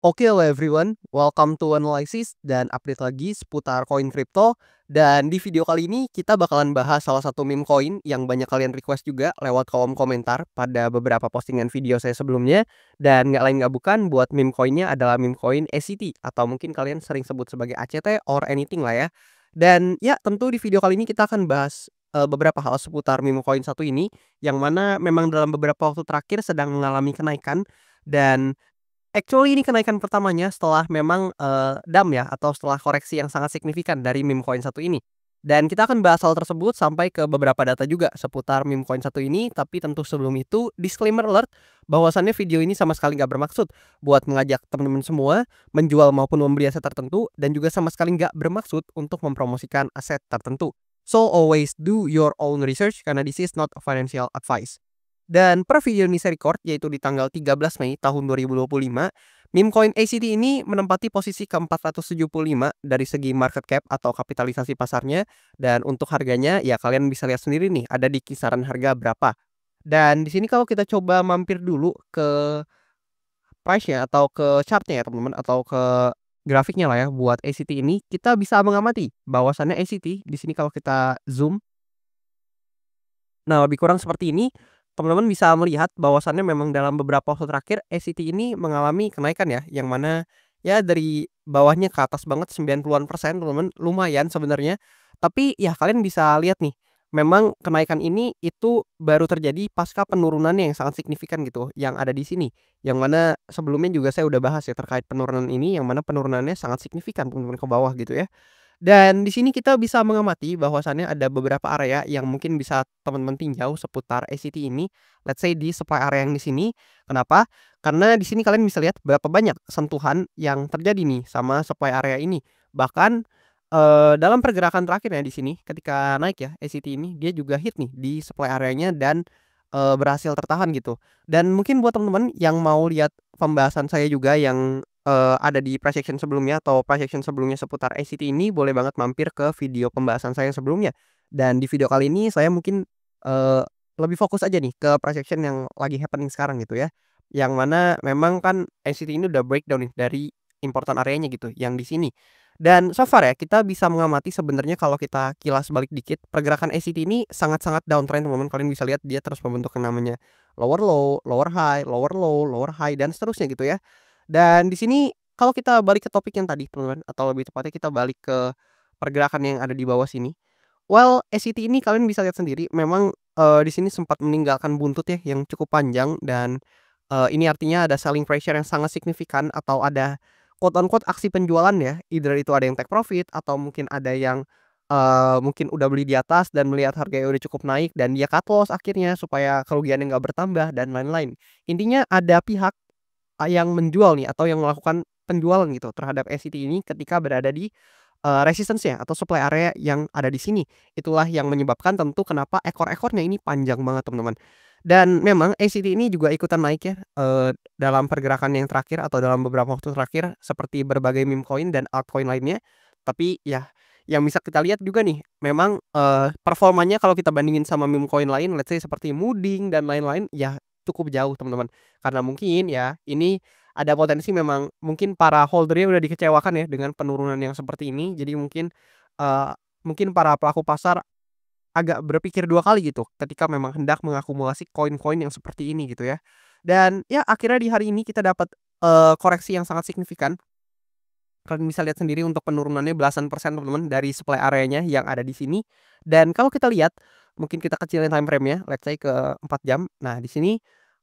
Oke, hello everyone, welcome to Analysis dan update lagi seputar koin kripto. Dan di video kali ini kita bakalan bahas salah satu meme koin yang banyak kalian request juga lewat kolom komentar pada beberapa postingan video saya sebelumnya. Dan nggak lain nggak bukan, buat meme koinnya adalah meme koin ACT atau mungkin kalian sering sebut sebagai ACT or anything lah ya. Dan ya tentu di video kali ini kita akan bahas beberapa hal seputar meme koin satu ini yang mana memang dalam beberapa waktu terakhir sedang mengalami kenaikan. Dan actually ini kenaikan pertamanya setelah memang, dump ya atau setelah koreksi yang sangat signifikan dari meme coin satu ini. Dan kita akan bahas hal tersebut sampai ke beberapa data juga seputar meme coin satu ini, tapi tentu sebelum itu disclaimer alert bahwasannya video ini sama sekali nggak bermaksud buat mengajak teman-teman semua menjual maupun membeli aset tertentu dan juga sama sekali nggak bermaksud untuk mempromosikan aset tertentu. So always do your own research karena this is not a financial advice. Dan per video ini saya record, yaitu di tanggal 13 Mei tahun 2025, meme coin ACT ini menempati posisi ke-475 dari segi market cap atau kapitalisasi pasarnya. Dan untuk harganya, ya kalian bisa lihat sendiri nih, ada di kisaran harga berapa. Dan di sini kalau kita coba mampir dulu ke price-nya atau ke chart-nya ya teman-teman, atau ke grafiknya lah ya buat ACT ini, kita bisa mengamati bahwasannya ACT di sini kalau kita zoom, nah, lebih kurang seperti ini, teman-teman bisa melihat bahwasannya memang dalam beberapa waktu terakhir ACT ini mengalami kenaikan ya, yang mana ya dari bawahnya ke atas banget 90-an%, teman-teman, lumayan sebenarnya. Tapi ya kalian bisa lihat nih, memang kenaikan ini itu baru terjadi pasca penurunannya yang sangat signifikan gitu, yang ada di sini. Yang mana sebelumnya juga saya udah bahas ya terkait penurunan ini, yang mana penurunannya sangat signifikan teman-teman ke bawah gitu ya. Dan di sini kita bisa mengamati bahwasannya ada beberapa area yang mungkin bisa teman-teman tinjau seputar ACT ini. Let's say di supply area yang di sini. Kenapa? Karena di sini kalian bisa lihat berapa banyak sentuhan yang terjadi nih sama supply area ini. Bahkan dalam pergerakan terakhirnya di sini ketika naik ya ACT ini dia juga hit nih di supply areanya dan berhasil tertahan gitu. Dan mungkin buat teman-teman yang mau lihat pembahasan saya juga yang ada di price action sebelumnya atau price action sebelumnya seputar ACT ini, boleh banget mampir ke video pembahasan saya yang sebelumnya. Dan di video kali ini saya mungkin, eee, lebih fokus aja nih ke price action yang lagi happening sekarang gitu ya. Yang mana memang kan ACT ini udah breakdown nih dari important areanya gitu yang di sini. Dan so far ya kita bisa mengamati sebenarnya kalau kita kilas balik dikit, pergerakan ACT ini sangat-sangat downtrend teman-teman. Kalian bisa lihat dia terus membentuk yang namanya lower low, lower high, lower low, lower high dan seterusnya gitu ya. Dan di sini kalau kita balik ke topik yang tadi teman-teman, atau lebih tepatnya kita balik ke pergerakan yang ada di bawah sini. Well, SCT ini kalian bisa lihat sendiri memang, di sini sempat meninggalkan buntut ya yang cukup panjang dan, ini artinya ada selling pressure yang sangat signifikan atau ada quote on quote aksi penjualan ya, either itu ada yang take profit atau mungkin ada yang, mungkin udah beli di atas dan melihat harganya udah cukup naik dan dia cut loss akhirnya supaya kerugiannya nggak bertambah dan lain-lain. Intinya ada pihak yang menjual nih atau yang melakukan penjualan gitu terhadap SCT ini ketika berada di, resistance-nya atau supply area yang ada di sini. Itulah yang menyebabkan tentu kenapa ekor-ekornya ini panjang banget teman-teman. Dan memang ACT ini juga ikutan naik ya, dalam pergerakan yang terakhir atau dalam beberapa waktu terakhir seperti berbagai meme coin dan altcoin lainnya. Tapi ya yang bisa kita lihat juga nih memang, performanya kalau kita bandingin sama meme coin lain let's say seperti Mooding dan lain-lain ya cukup jauh teman-teman. Karena mungkin ya ini ada potensi memang mungkin para holder-nya udah dikecewakan ya dengan penurunan yang seperti ini. Jadi mungkin, eee, mungkin para pelaku pasar agak berpikir 2 kali gitu ketika memang hendak mengakumulasi koin-koin yang seperti ini gitu ya. Dan ya akhirnya di hari ini kita dapat, koreksi yang sangat signifikan. Kalian bisa lihat sendiri untuk penurunannya belasan persen teman-teman dari supply areanya yang ada di sini. Dan kalau kita lihat, mungkin kita kecilin time frame-nya, let's say ke 4 jam. Nah, di sini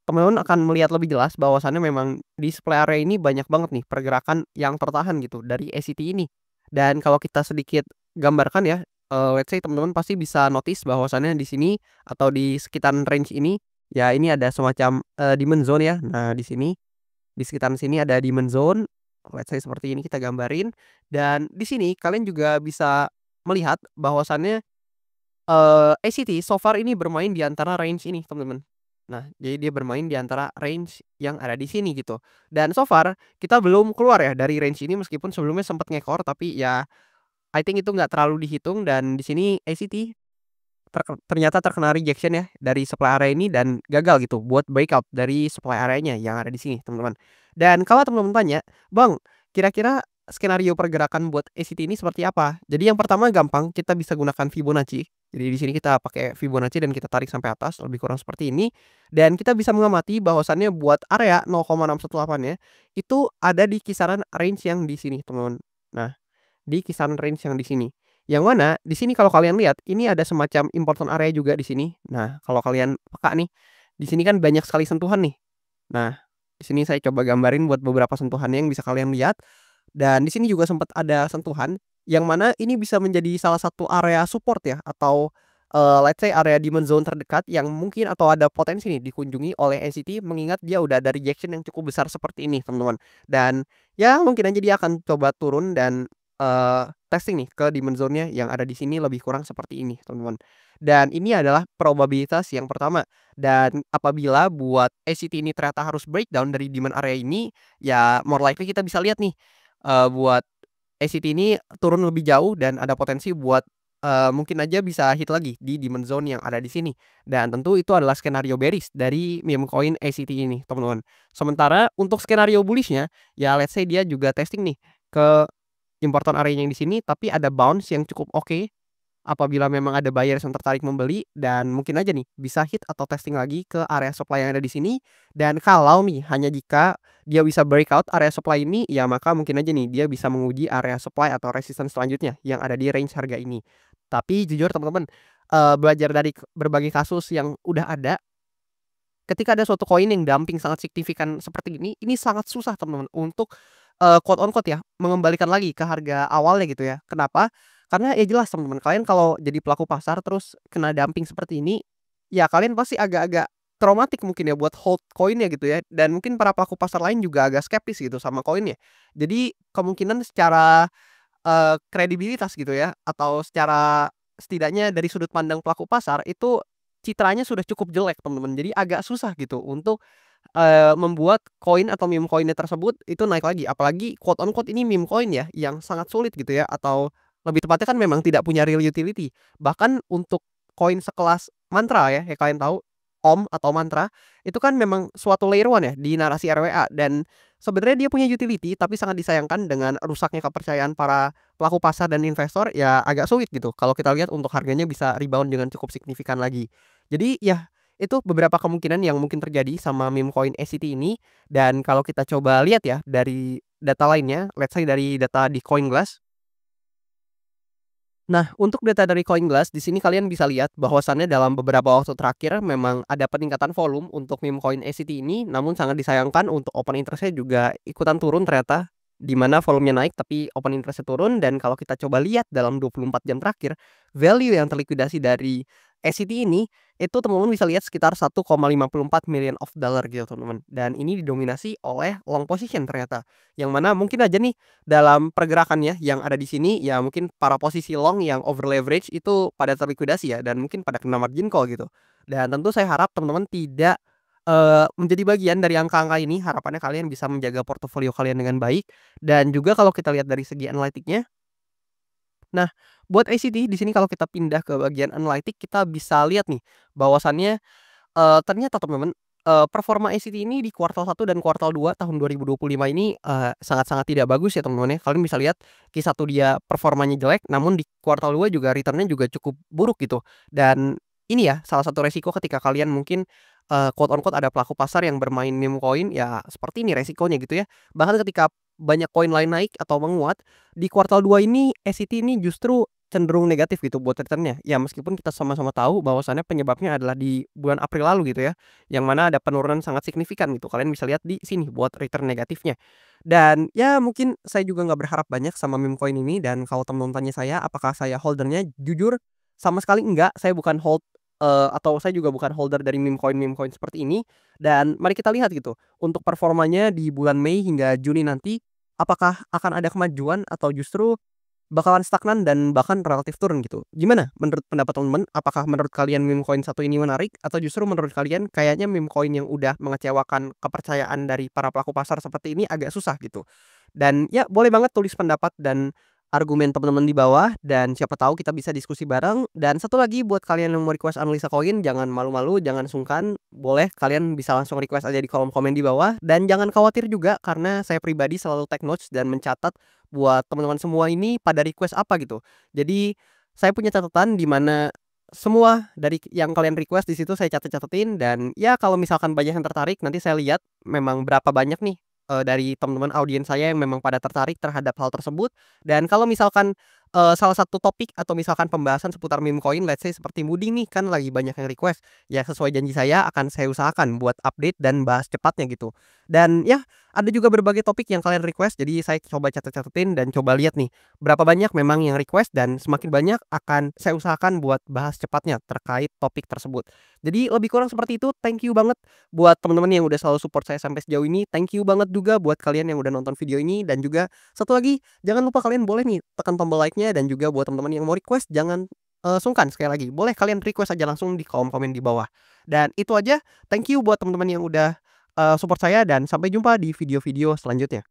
teman-teman akan melihat lebih jelas bahwasannya memang di supply area ini banyak banget nih pergerakan yang tertahan gitu dari ACT ini. Dan kalau kita sedikit gambarkan ya, let's say teman-teman pasti bisa notice bahwasannya di sini atau di sekitaran range ini, ya ini ada semacam, demand zone ya. Nah, di sini di sekitaran sini ada demand zone, let's say seperti ini kita gambarin, dan di sini kalian juga bisa melihat bahwasannya, ACT so far ini bermain di antara range ini teman-teman. Nah, jadi dia bermain di antara range yang ada di sini gitu. Dan so far kita belum keluar ya dari range ini meskipun sebelumnya sempat ngekor tapi ya I think itu nggak terlalu dihitung dan di sini ACT ternyata terkena rejection ya dari supply area ini dan gagal gitu buat breakout dari supply areanya yang ada di sini teman-teman. Dan kalau teman-teman tanya, "Bang, kira-kira skenario pergerakan buat ACT ini seperti apa?" Jadi yang pertama gampang, kita bisa gunakan Fibonacci. Jadi di sini kita pakai Fibonacci dan kita tarik sampai atas, lebih kurang seperti ini. Dan kita bisa mengamati bahwasannya buat area 0,618 ya, itu ada di kisaran range yang di sini, teman-teman. Nah, di kisaran range yang di sini. Yang mana di sini kalau kalian lihat, ini ada semacam important area juga di sini. Nah, kalau kalian peka nih, di sini kan banyak sekali sentuhan nih. Nah, di sini saya coba gambarin buat beberapa sentuhannya yang bisa kalian lihat. Dan di sini juga sempat ada sentuhan, yang mana ini bisa menjadi salah satu area support ya, atau, let's say area demand zone terdekat yang mungkin atau ada potensi nih dikunjungi oleh NCT mengingat dia udah ada rejection yang cukup besar seperti ini, teman-teman. Dan, ya mungkin aja dia akan coba turun dan, testing nih ke demand zone-nya yang ada di sini lebih kurang seperti ini, teman-teman. Dan ini adalah probabilitas yang pertama. Dan apabila buat ACT ini ternyata harus breakdown dari demand area ini, ya more likely kita bisa lihat nih, buat ACT ini turun lebih jauh dan ada potensi buat, mungkin aja bisa hit lagi di demand zone yang ada di sini. Dan tentu itu adalah skenario bearish dari meme coin ACT ini, teman-teman. Sementara untuk skenario bullish-nya, ya let's say dia juga testing nih ke important area yang di sini, tapi ada bounce yang cukup oke. Apabila memang ada buyers yang tertarik membeli dan mungkin aja nih bisa hit atau testing lagi ke area supply yang ada di sini. Dan kalau nih hanya jika dia bisa breakout area supply ini, ya maka mungkin aja nih dia bisa menguji area supply atau resistance selanjutnya yang ada di range harga ini. Tapi jujur teman-teman, belajar dari berbagai kasus yang udah ada, ketika ada suatu koin yang dumping sangat signifikan seperti ini sangat susah teman-teman untuk, quote on quote ya, mengembalikan lagi ke harga awalnya gitu ya. Kenapa? Karena ya jelas teman-teman, kalian kalau jadi pelaku pasar terus kena dumping seperti ini, ya kalian pasti agak-agak traumatik mungkin ya buat hold koinnya gitu ya, dan mungkin para pelaku pasar lain juga agak skeptis gitu sama koinnya. Jadi kemungkinan secara, kredibilitas gitu ya, atau secara setidaknya dari sudut pandang pelaku pasar itu citranya sudah cukup jelek teman-teman. Jadi agak susah gitu untuk, membuat koin atau meme coin-nya tersebut itu naik lagi. Apalagi quote on quote ini meme coin ya, yang sangat sulit gitu ya, atau lebih tepatnya kan memang tidak punya real utility. Bahkan untuk koin sekelas Mantra ya, yang kalian tahu, Om atau Mantra, itu kan memang suatu layer one ya di narasi RWA, dan sebenarnya dia punya utility, tapi sangat disayangkan dengan rusaknya kepercayaan para pelaku pasar dan investor, ya agak sulit gitu kalau kita lihat untuk harganya bisa rebound dengan cukup signifikan lagi. Jadi ya itu beberapa kemungkinan yang mungkin terjadi sama meme coin ACT ini. Dan kalau kita coba lihat ya dari data lainnya, let's say dari data di CoinGlass. Nah, untuk data dari CoinGlass di sini kalian bisa lihat bahwasannya dalam beberapa waktu terakhir memang ada peningkatan volume untuk meme coin ACT ini, namun sangat disayangkan untuk open interest-nya juga ikutan turun ternyata, di mana volumenya naik tapi open interest-nya turun. Dan kalau kita coba lihat dalam 24 jam terakhir, value yang terlikuidasi dari ACT ini, itu teman-teman bisa lihat sekitar 1,54 million of dollar gitu teman-teman. Dan ini didominasi oleh long position ternyata, yang mana mungkin aja nih dalam pergerakannya yang ada di sini, ya mungkin para posisi long yang over leverage itu pada terlikuidasi ya, dan mungkin pada kena margin call gitu. Dan tentu saya harap teman-teman tidak, menjadi bagian dari angka-angka ini. Harapannya kalian bisa menjaga portofolio kalian dengan baik. Dan juga kalau kita lihat dari segi analitiknya, nah buat ICT di sini kalau kita pindah ke bagian analitik, kita bisa lihat nih bahwasannya, ternyata teman-teman, performa ICT ini di kuartal 1 dan kuartal 2 tahun 2025 ini, sangat-sangat tidak bagus ya teman-teman ya. Kalian bisa lihat Q1 dia performanya jelek, namun di kuartal 2 juga return-nya juga cukup buruk gitu. Dan ini ya salah satu resiko ketika kalian mungkin, quote on quote ada pelaku pasar yang bermain meme coin, ya seperti ini resikonya gitu ya. Bahkan ketika banyak koin lain naik atau menguat, di kuartal 2 ini ICT ini justru cenderung negatif gitu buat return-nya. Ya meskipun kita sama-sama tahu bahwasannya penyebabnya adalah di bulan April lalu gitu ya, yang mana ada penurunan sangat signifikan gitu. Kalian bisa lihat di sini buat return negatifnya. Dan ya mungkin saya juga nggak berharap banyak sama meme coin ini, dan kalau teman-teman tanya saya apakah saya holdernya, jujur sama sekali enggak. Saya bukan hold, atau saya juga bukan holder dari meme coin seperti ini. Dan mari kita lihat gitu untuk performanya di bulan Mei hingga Juni nanti, apakah akan ada kemajuan atau justru bakalan stagnan dan bahkan relatif turun gitu. Gimana menurut pendapat teman-teman? Apakah menurut kalian meme coin satu ini menarik, atau justru menurut kalian kayaknya meme coin yang udah mengecewakan kepercayaan dari para pelaku pasar seperti ini agak susah gitu? Dan ya boleh banget tulis pendapat dan, argumen teman-teman di bawah dan siapa tahu kita bisa diskusi bareng. Dan satu lagi buat kalian yang mau request analisa koin, jangan malu-malu, jangan sungkan, boleh kalian bisa langsung request aja di kolom komen di bawah. Dan jangan khawatir juga karena saya pribadi selalu take notes dan mencatat buat teman-teman semua ini pada request apa gitu. Jadi saya punya catatan di mana semua dari yang kalian request di situ saya catat-catetin, dan ya kalau misalkan banyak yang tertarik nanti saya lihat memang berapa banyak nih dari teman-teman audiens saya yang memang pada tertarik terhadap hal tersebut. Dan kalau misalkan salah satu topik atau misalkan pembahasan seputar meme coin, let's say seperti Moody nih kan lagi banyak yang request, ya sesuai janji saya akan saya usahakan buat update dan bahas cepatnya gitu. Dan ya ada juga berbagai topik yang kalian request, jadi saya coba catet-catetin dan coba lihat nih berapa banyak memang yang request, dan semakin banyak akan saya usahakan buat bahas cepatnya terkait topik tersebut. Jadi lebih kurang seperti itu. Thank you banget buat teman-teman yang udah selalu support saya sampai sejauh ini. Thank you banget juga buat kalian yang udah nonton video ini, dan juga satu lagi, jangan lupa kalian boleh nih tekan tombol like-nya, dan juga buat teman-teman yang mau request jangan sungkan, sekali lagi boleh kalian request aja langsung di kolom komen di bawah. Dan itu aja. Thank you buat teman-teman yang udah support saya, dan sampai jumpa di video-video selanjutnya.